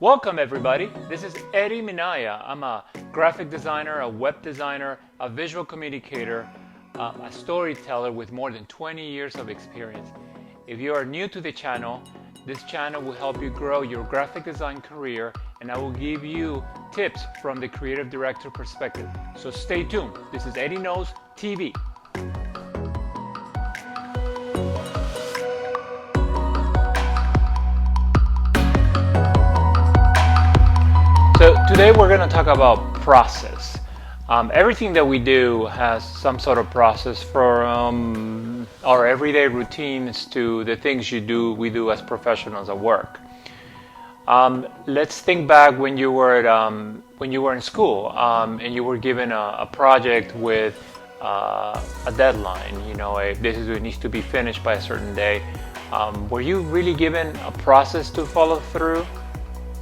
Welcome everybody, this is Eddie Minaya. I'm a graphic designer, a web designer, a visual communicator, a storyteller with more than 20 years of experience. If you are new to the channel, this channel will help you grow your graphic design career, and I will give you tips from the creative director perspective. So stay tuned, this is Eddie Knows TV. So today we're going to talk about process. Everything that we do has some sort of process, from our everyday routines to the things we do as professionals at work. Let's think back when you were in school and you were given a project with a deadline. It needs to be finished by a certain day. Were you really given a process to follow through?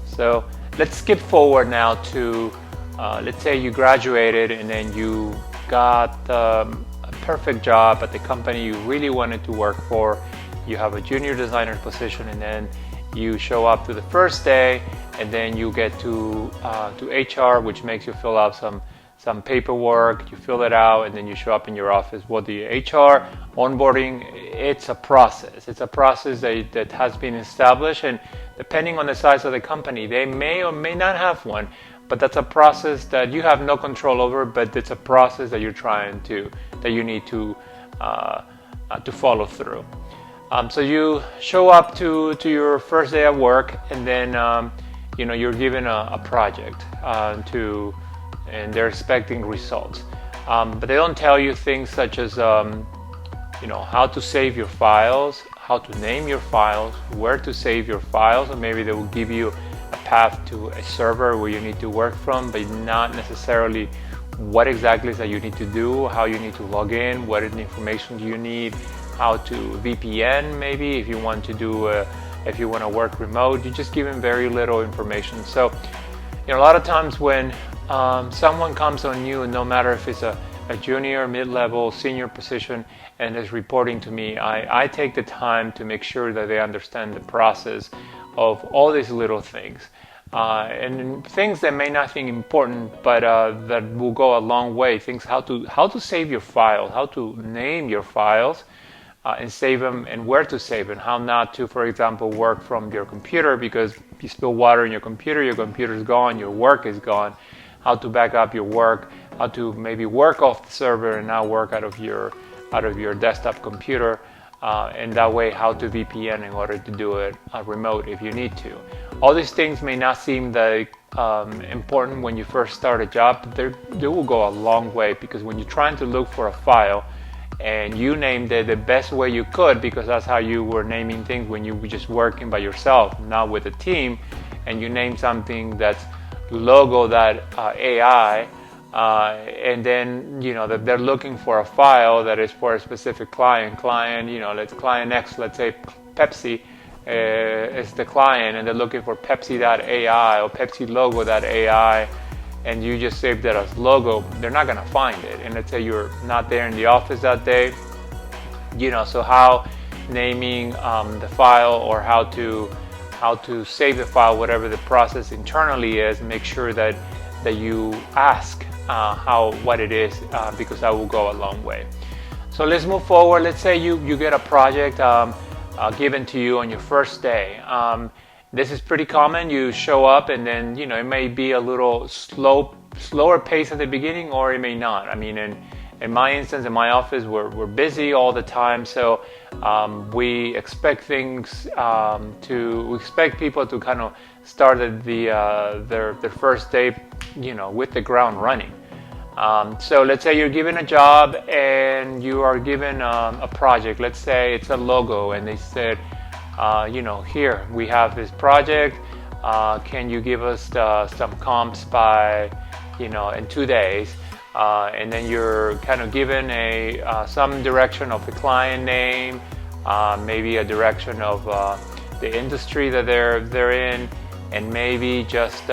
So let's skip forward now to, let's say you graduated and then you got a perfect job at the company you really wanted to work for. You have a junior designer position, and then you show up to the first day, and then you get to HR, which makes you fill out some paperwork. You fill it out, and then you show up in your office. Well, the HR onboarding, it's a process. It's a process that has been established, and depending on the size of the company, they may or may not have one, but that's a process that you have no control over, but it's a process that you need to follow through. So you show up to your first day at work, and then you're given a project and they're expecting results, but they don't tell you things such as how to save your files, how to name your files, where to save your files, or maybe they will give you a path to a server where you need to work from, but not necessarily what exactly is that you need to do, how you need to log in, what information do you need, how to VPN maybe if you want to work remote. You're just given very little information. So a lot of times when someone comes on you, no matter if it's a junior, mid-level, senior position, and is reporting to me, I take the time to make sure that they understand the process of all these little things, and things that may not seem important, but that will go a long way. Things how to save your files, how to name your files, and save them, and where to save them, how not to, for example, work from your computer because you spill water in your computer's gone, your work is gone. How to back up your work, how to maybe work off the server and not work out of your desktop computer, and that way how to VPN in order to do it remote if you need to. All these things may not seem that important when you first start a job, but they will go a long way, because when you're trying to look for a file and you named it the best way you could, because that's how you were naming things when you were just working by yourself, not with a team, and you name something that's logo.ai, and then that they're looking for a file that is for a specific client, let's client X, let's say Pepsi is the client, and they're looking for Pepsi.ai or Pepsi logo.ai, and you just saved it as logo. They're not going to find it, and let's say you're not there in the office that day, so how naming the file, or how to save the file, whatever the process internally is, make sure that you ask what it is, because that will go a long way. So let's move forward. Let's say you get a project given to you on your first day. This is pretty common. You show up, and then it may be a little slower pace at the beginning, or it may not. I mean, in my instance, in my office, we're busy all the time, so we expect things we expect people to kind of start their first day, with the ground running. So let's say you're given a job and you are given a project. Let's say it's a logo, and they said, here we have this project. Can you give us some comps by, in 2 days? And then you're kind of given some direction of the client name, maybe a direction of the industry that they're in, and maybe just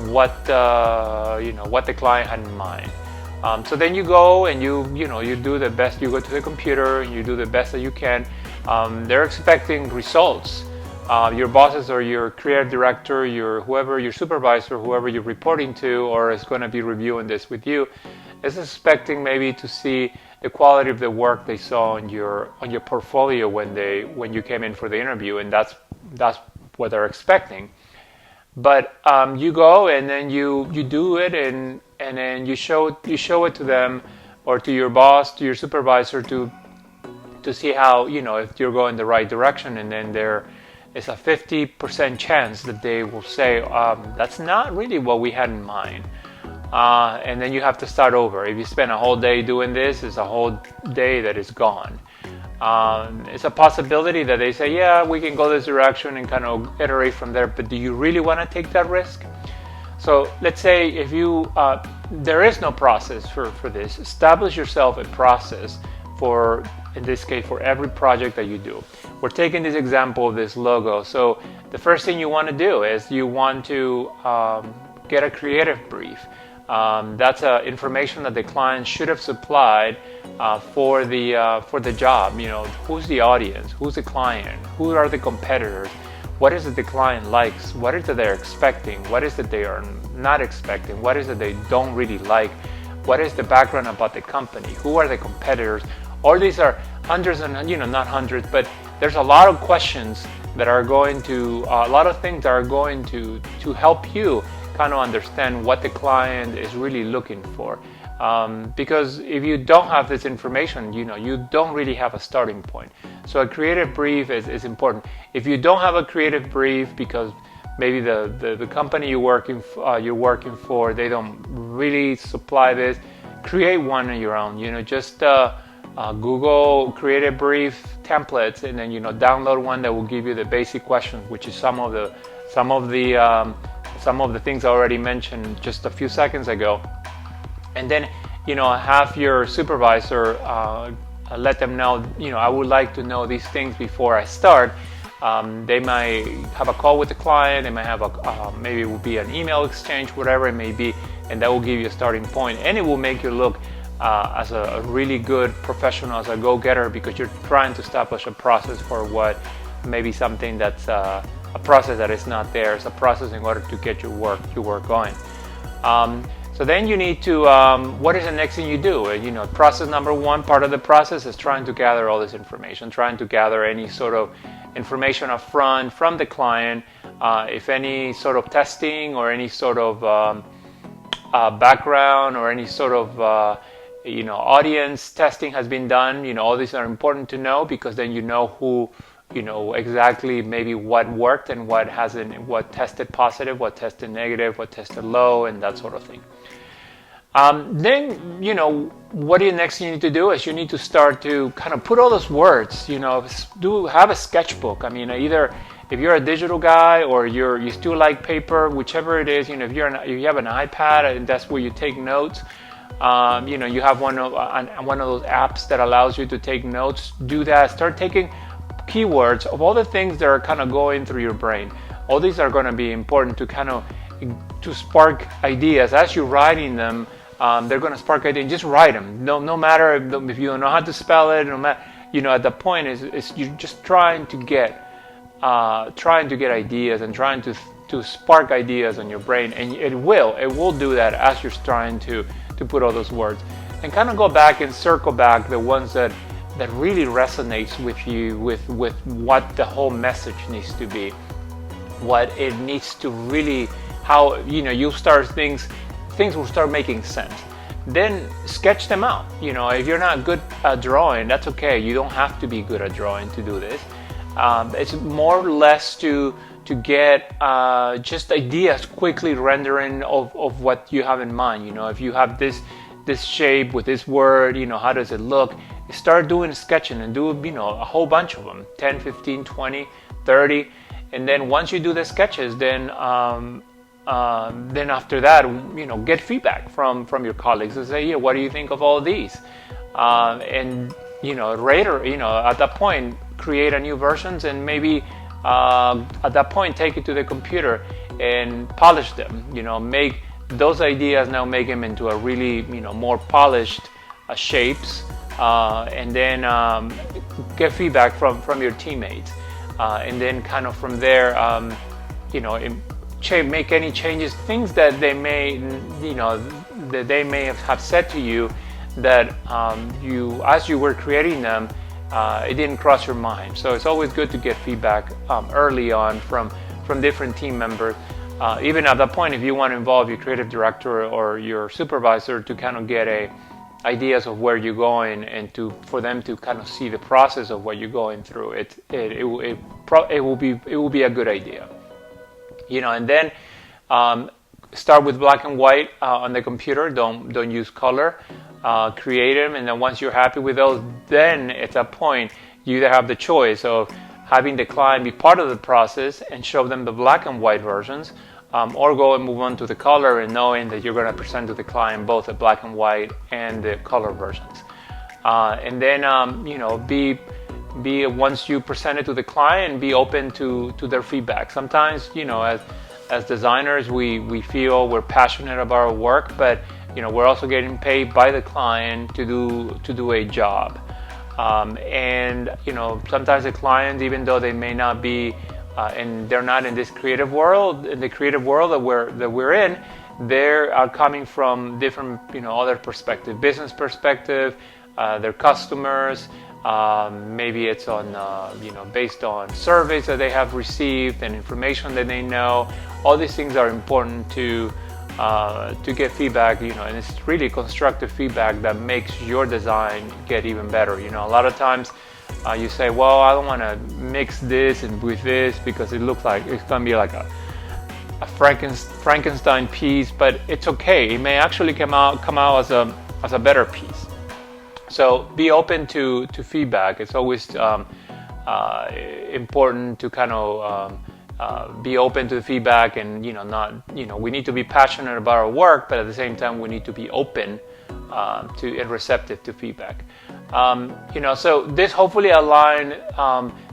what the client had in mind. So then you go and you do the best. You go to the computer and you do the best that you can. They're expecting results. your bosses or your creative director, your supervisor, whoever you're reporting to, or is going to be reviewing this with you, is expecting maybe to see the quality of the work they saw on your portfolio when you came in for the interview, and that's what they're expecting. But you go and then you do it, and then you show it to them, or to your boss, to your supervisor, to see how, if you're going the right direction. And then there is a 50% chance that they will say, that's not really what we had in mind. And then you have to start over. If you spend a whole day doing this, it's a whole day that is gone. It's a possibility that they say, yeah, we can go this direction and kind of iterate from there, but do you really want to take that risk? So let's say if you there is no process for this, establish yourself a process for, in this case, for every project that you do. We're taking this example of this logo. So the first thing you want to do is you want to get a creative brief. That's information that the client should have supplied for the job. Who's the audience? Who's the client? Who are the competitors? What is it the client likes? What is it they're expecting? What is it they are not expecting? What is it they don't really like? What is the background about the company? Who are the competitors? All these are hundreds and, not hundreds, but there's a lot of questions that are going to, a lot of things that are going to help you kind of understand what the client is really looking for. Because if you don't have this information, you don't really have a starting point. So a creative brief is important. If you don't have a creative brief because maybe the company you're working for, they don't really supply this, create one on your own. Just Google creative brief templates, and then download one that will give you the basic questions, which is some of the things I already mentioned just a few seconds ago. And then have your supervisor let them know, I would like to know these things before I start. They might have a call with the client. They might have maybe it will be an email exchange, whatever it may be, and that will give you a starting point, and it will make you look as a really good professional, as a go-getter, because you're trying to establish a process for what maybe something that's a process that is not there. It's a process in order to get your work going. So then you need to, what is the next thing you do? Process number one, part of the process is trying to gather all this information, trying to gather any sort of information up front from the client. If any sort of testing or any sort of background or any sort of audience testing has been done, all these are important to know, because then who exactly maybe what worked and what hasn't, what tested positive, what tested negative, what tested low, and that sort of thing. Then, what the next thing you need to do is you need to start to kind of put all those words, have a sketchbook. I mean, either if you're a digital guy or you still like paper, whichever it is, if you have an iPad and that's where you take notes, you have one of those apps that allows you to take notes. Do that. Start taking keywords of all the things that are kind of going through your brain. All these are going to be important to kind of to spark ideas as you're writing them. They're going to spark ideas. Just write them. No matter if you don't know how to spell it. No matter, at the point is you're just trying to get ideas and trying to spark ideas in your brain, and it will do that as you're trying to put all those words, and kind of go back and circle back the ones that really resonates with you, with what the whole message needs to be, what it needs to really, how you start things will start making sense. Then sketch them out. If you're not good at drawing, that's okay. You don't have to be good at drawing to do this. It's more or less to get just ideas quickly rendering of what you have in mind. If you have this shape with this word, how does it look? Start doing sketching and do a whole bunch of them, 10, 15, 20, 30, and then once you do the sketches, then after that, get feedback from your colleagues and say, yeah, what do you think of all these? And later, at that point, create a new versions, and maybe at that point take it to the computer and polish them. Make those ideas, now make them into a really more polished shapes, and then get feedback from your teammates. and then kind of from there, make any changes, things that they may, that they may have said to you that as you were creating them, it didn't cross your mind. So it's always good to get feedback early on from different team members. Even at that point, if you want to involve your creative director or your supervisor to kind of get ideas of where you're going and for them to kind of see the process of what you're going through, it will be a good idea. And then start with black and white on the computer. Don't use color. Create them, and then once you're happy with those, then at that point you either have the choice of having the client be part of the process and show them the black and white versions, or go and move on to the color, and knowing that you're going to present to the client both the black and white and the color versions. And then be once you present it to the client, be open to their feedback. Sometimes as designers we feel we're passionate about our work, but we're also getting paid by the client to do a job, and sometimes the clients, even though they may not be and they're not in this creative world, that we're in, they are coming from different other perspective, business perspective, their customers. Maybe it's on based on surveys that they have received and information that they know. All these things are important to get feedback, and it's really constructive feedback that makes your design get even better. A lot of times you say, well, I don't want to mix this and with this because it looks like it's going to be like a Frankenstein piece, but it's okay. It may actually come out as a better piece. So be open to feedback. It's always important to kind of be open to the feedback, and we need to be passionate about our work, but at the same time we need to be open to and receptive to feedback. So this hopefully align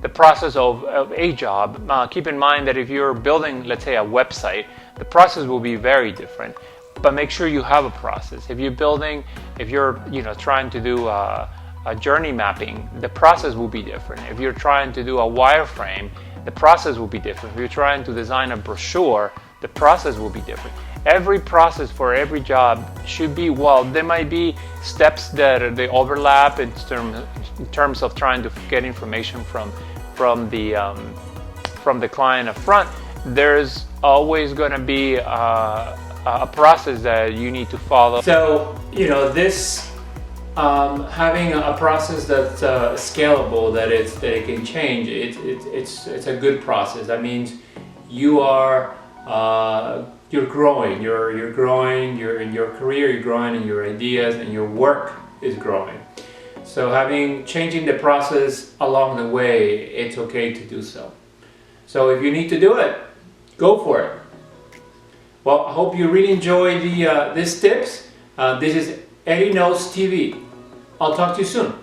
the process of a job. Keep in mind that if you're building, let's say, a website, the process will be very different, but make sure you have a process. If you're trying to do a journey mapping, the process will be different. If you're trying to do a wireframe, the process will be different. If you're trying to design a brochure, the process will be different. Every process for every job should be, there might be steps that they overlap in terms of trying to get information from the client up front. There's always going to be a process that you need to follow. So this having a process that's scalable, that it can change. It's a good process. That means you're growing. You're growing. You're in your career. You're growing in your ideas, and your work is growing. So changing the process along the way, it's okay to do so. So if you need to do it, go for it. Well, I hope you really enjoy these tips. This is Eddie Knows TV. I'll talk to you soon.